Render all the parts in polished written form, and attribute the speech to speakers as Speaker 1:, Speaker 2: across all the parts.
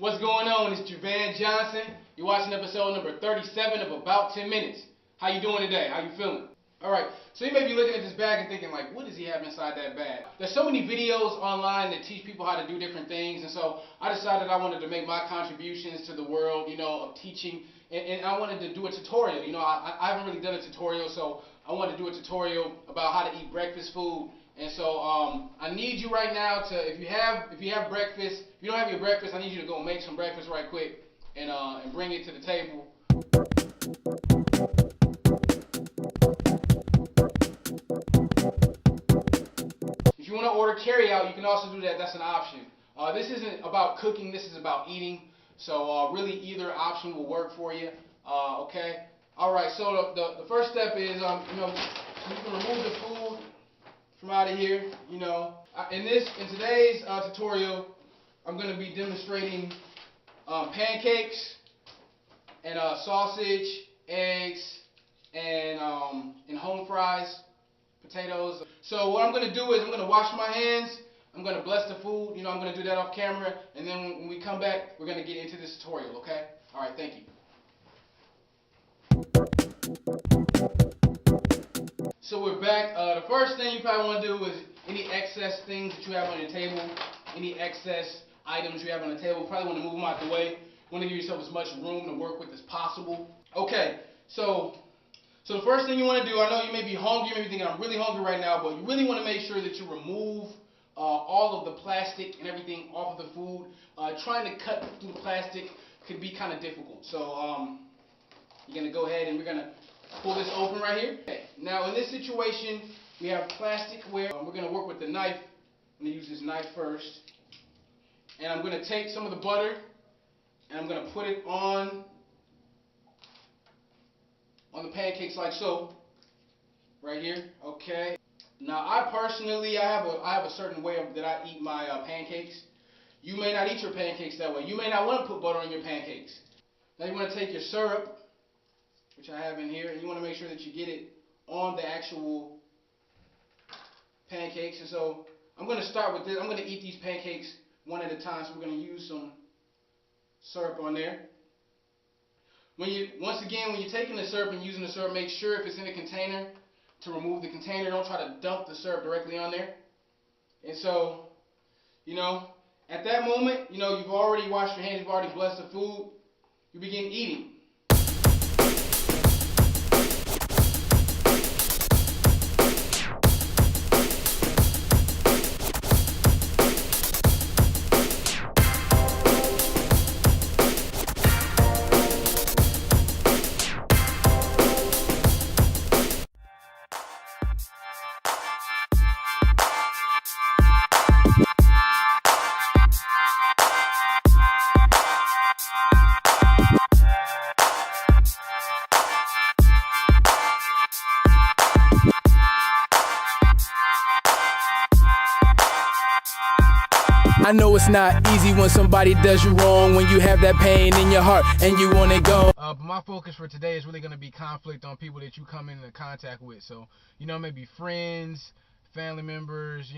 Speaker 1: What's going on? It's Javan Johnson. You're watching episode number 37 of About 10 Minutes. How you doing today? How you feeling? Alright, so you may be looking at this bag and thinking like, what does he have inside that bag? There's so many videos online that teach people how to do different things, and so I decided I wanted to make my contributions to the world, of teaching, and I wanted to do a tutorial. I haven't really done a tutorial, so I wanted to do a tutorial about how to eat breakfast food. And so I need you right now to, if you have breakfast, if you don't have your breakfast, I need you to go make some breakfast right quick and bring it to the table. If you want to order carry out, you can also do that. That's an option. This isn't about cooking. This is about eating. So really, either option will work for you. Okay. All right. So the first step is you can remove the food from out of here. In today's tutorial, I'm going to be demonstrating pancakes and sausage, eggs, and home fries, potatoes. So what I'm going to do is I'm going to wash my hands. I'm going to bless the food. I'm going to do that off camera, and then when we come back, we're going to get into this tutorial. Okay? All right. Thank you. So we're back. The first thing you probably want to do is any excess things that you have on your table, any excess items you have on the table, probably want to move them out the way. You want to give yourself as much room to work with as possible. Okay, so the first thing you want to do, I know you may be hungry, you may be thinking I'm really hungry right now, but you really want to make sure that you remove all of the plastic and everything off of the food. Trying to cut through the plastic could be kind of difficult. So you're going to go ahead and we're going to pull this open right here. Okay. Now in this situation, we have plasticware. We're going to work with the knife. I'm going to use this knife first. And I'm going to take some of the butter and I'm going to put it on the pancakes like so. Right here. Okay. Now I personally, I have a certain way that I eat my pancakes. You may not eat your pancakes that way. You may not want to put butter on your pancakes. Now you want to take your syrup, which I have in here, and you want to make sure that you get it on the actual pancakes. And so I'm going to start with this. I'm going to eat these pancakes one at a time, so we're going to use some syrup on there. Once again, when you're taking the syrup and using the syrup, make sure if it's in a container to remove the container. Don't try to dump the syrup directly on there. And so, at that moment, you've already washed your hands, you've already blessed the food, you begin eating.
Speaker 2: I know it's not easy when somebody does you wrong, when you have that pain in your heart and you want to go.
Speaker 1: But my focus for today is really going to be conflict on people that you come into contact with. So, maybe friends, family members,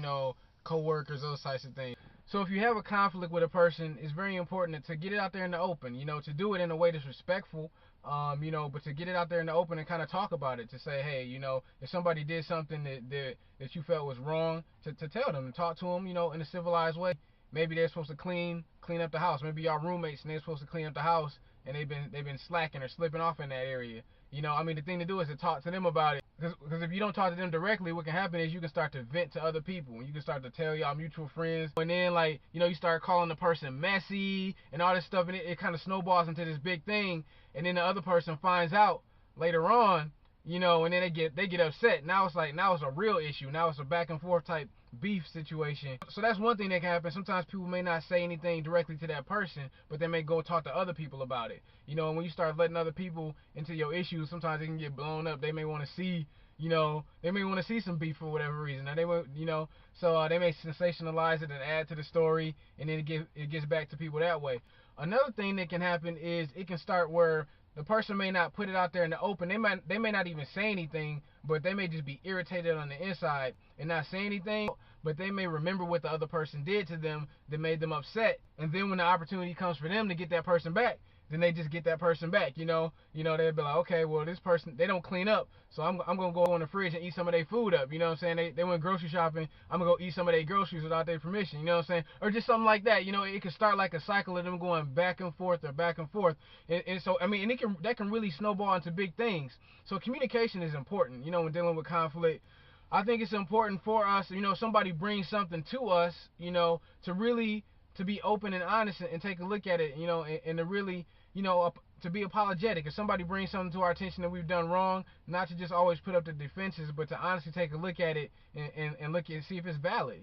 Speaker 1: co-workers, those types of things. So if you have a conflict with a person, it's very important to get it out there in the open, to do it in a way that's respectful, but to get it out there in the open and kind of talk about it, to say, hey, if somebody did something that you felt was wrong, to tell them, to talk to them, in a civilized way. Maybe they're supposed to clean up the house. Maybe y'all roommates and they're supposed to clean up the house and they've been slacking or slipping off in that area. The thing to do is to talk to them about it. Because if you don't talk to them directly, what can happen is you can start to vent to other people. And you can start to tell y'all mutual friends. And then, you start calling the person messy and all this stuff. And it kind of snowballs into this big thing. And then the other person finds out later on, and then they get upset. Now it's a real issue. Now it's a back and forth type beef situation. So that's one thing that can happen. Sometimes people may not say anything directly to that person, but they may go talk to other people about it. And when you start letting other people into your issues, sometimes it can get blown up. They may want to see, they may want to see some beef for whatever reason. Now so they may sensationalize it and add to the story, and then it gets back to people that way. Another thing that can happen is it can start where the person may not put it out there in the open. They may not even say anything, but they may just be irritated on the inside and not say anything. But they may remember what the other person did to them that made them upset. And then when the opportunity comes for them to get that person back, then they just get that person back, they'll be like, okay, well, this person, they don't clean up, so I'm going to go in the fridge and eat some of their food up, you know what I'm saying? They went grocery shopping, I'm going to go eat some of their groceries without their permission, you know what I'm saying? Or just something like that, it can start like a cycle of them going back and forth. And so, I mean, that can really snowball into big things. So communication is important, when dealing with conflict. I think it's important for us, somebody brings something to us, to really, to be open and honest and take a look at it, and to really, to be apologetic. If somebody brings something to our attention that we've done wrong, not to just always put up the defenses, but to honestly take a look at it and look and see if it's valid.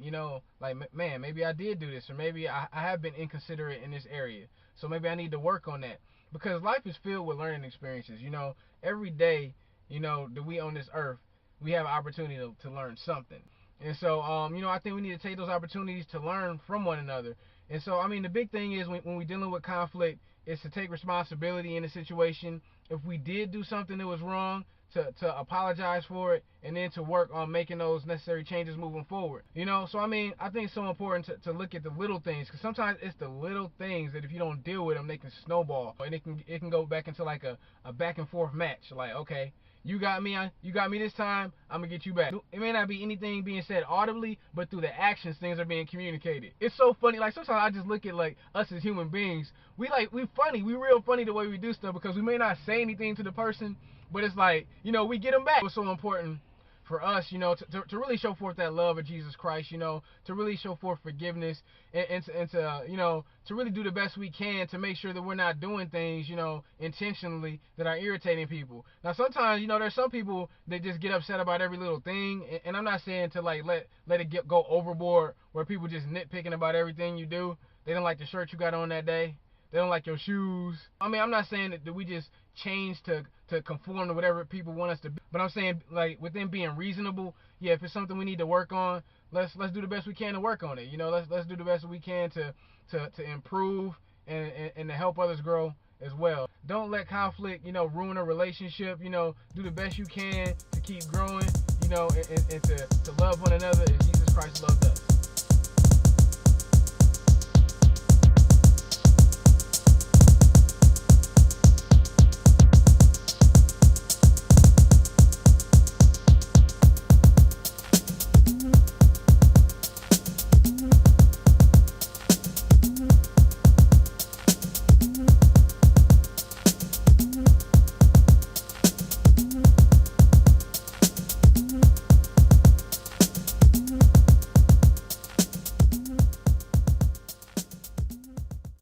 Speaker 1: Like, man, maybe I did do this, or maybe I have been inconsiderate in this area, so maybe I need to work on that. Because life is filled with learning experiences. Every day, that we on this earth, we have an opportunity to learn something. And so, I think we need to take those opportunities to learn from one another. And so, I mean, the big thing is when we're dealing with conflict is to take responsibility in the situation. If we did do something that was wrong, to apologize for it, and then to work on making those necessary changes moving forward. So I mean, I think it's so important to look at the little things, because sometimes it's the little things that if you don't deal with them, they can snowball, and it can go back into like a back and forth match. Like, okay, you got me this time, I'm gonna get you back. It may not be anything being said audibly, but through the actions, things are being communicated. It's so funny. Like, sometimes I just look at like us as human beings. We funny. We real funny the way we do stuff, because we may not say anything to the person, but it's like, we get them back. It's so important for us, to really show forth that love of Jesus Christ, to really show forth forgiveness, and to really do the best we can to make sure that we're not doing things, intentionally that are irritating people. Now, sometimes, there's some people that just get upset about every little thing, and I'm not saying to like let it go overboard where people just nitpicking about everything you do. They don't like the shirt you got on that day. They don't like your shoes. I mean, I'm not saying that we just change to conform to whatever people want us to be, but I'm saying, like, within being reasonable, yeah, if it's something we need to work on, let's do the best we can to work on it. Let's do the best we can to improve and to help others grow as well. Don't let conflict, ruin a relationship. Do the best you can to keep growing, and to love one another as Jesus Christ loved us.